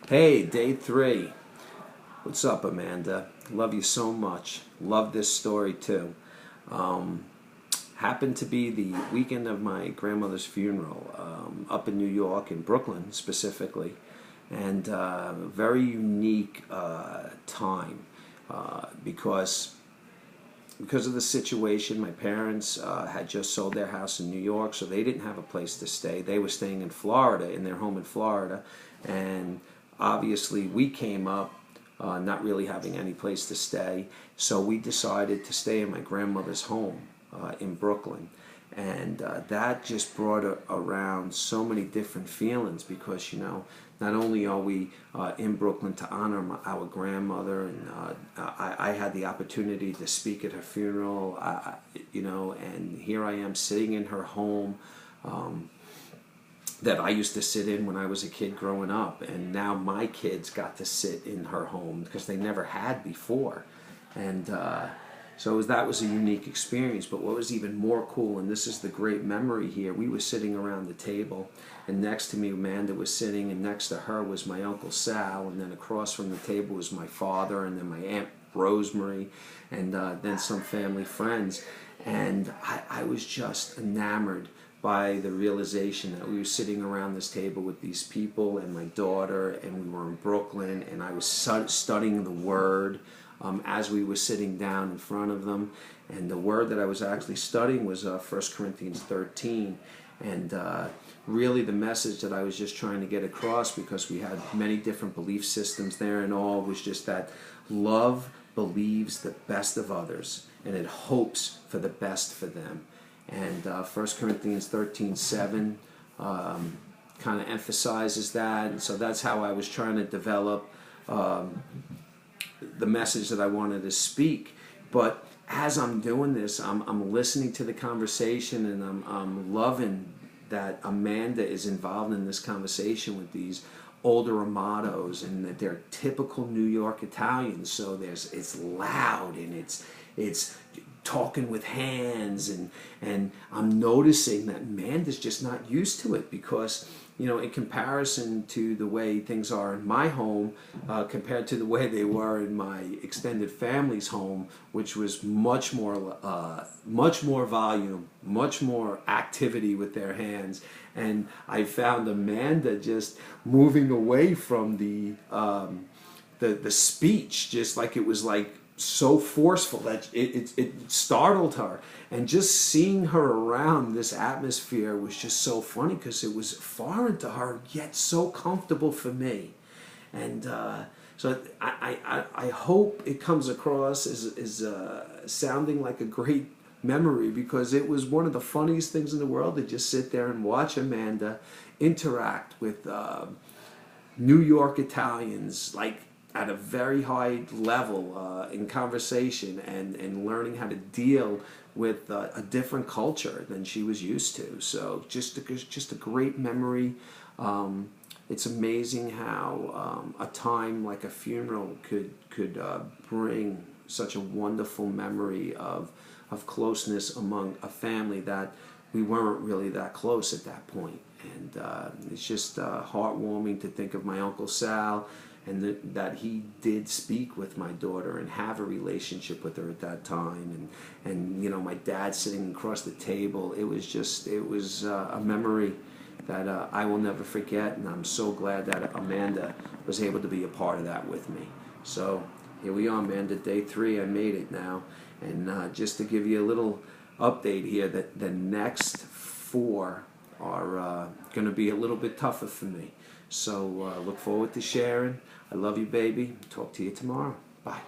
Hey, day 3. What's up, Amanda? Love you so much. Love this story too. Um, Happened to be the weekend of my grandmother's funeral up in New York, in Brooklyn specifically, and very unique time because of the situation. My parents had just sold their house in New York, so they didn't have a place to stay. They were staying in Florida, in their home in Florida, and obviously we came up not really having any place to stay, so we decided to stay in my grandmother's home in Brooklyn. And that just brought around so many different feelings because, not only are we in Brooklyn to honor our grandmother, and I had the opportunity to speak at her funeral, and here I am sitting in her home that I used to sit in when I was a kid growing up, and now my kids got to sit in her home because they never had before. And so that was a unique experience. But what was even more cool, and this is the great memory here, we were sitting around the table, and next to me Amanda was sitting, and next to her was my Uncle Sal, and then across from the table was my father, and then my Aunt Rosemary, and then some family friends. And I was just enamored by the realization that we were sitting around this table with these people and my daughter, and we were in Brooklyn, and I was studying the Word as we were sitting down in front of them. And the word that I was actually studying was 1 Corinthians 13. And really the message that I was just trying to get across, because we had many different belief systems there and all, was just that love believes the best of others, and it hopes for the best for them. And 1 Corinthians 13:7 kind of emphasizes that. And so that's how I was trying to develop the message that I wanted to speak. But as I'm doing this, I'm listening to the conversation, and I'm loving that Amanda is involved in this conversation with these older Amados, and that they're typical New York Italians. So it's loud, and it's talking with hands, and I'm noticing that Amanda's just not used to it because, in comparison to the way things are in my home, compared to the way they were in my extended family's home, which was much more volume, much more activity with their hands. And I found Amanda just moving away from the speech, just like it was like so forceful that it startled her. And just seeing her around this atmosphere was just so funny because it was foreign to her yet so comfortable for me. And so I hope it comes across as sounding like a great memory, because it was one of the funniest things in the world to just sit there and watch Amanda interact with New York Italians, like at a very high level in conversation, and learning how to deal with a different culture than she was used to. So just a great memory. It's amazing how a time like a funeral could bring such a wonderful memory of closeness among a family that we weren't really that close at that point. And it's just heartwarming to think of my Uncle Sal, and that he did speak with my daughter and have a relationship with her at that time. And my dad sitting across the table. It was a memory that I will never forget, and I'm so glad that Amanda was able to be a part of that with me. So here we are, Amanda, day 3. I made it now. And just to give you a little update here, that the next 4 are going to be a little bit tougher for me. So look forward to sharing. I love you, baby. Talk to you tomorrow. Bye.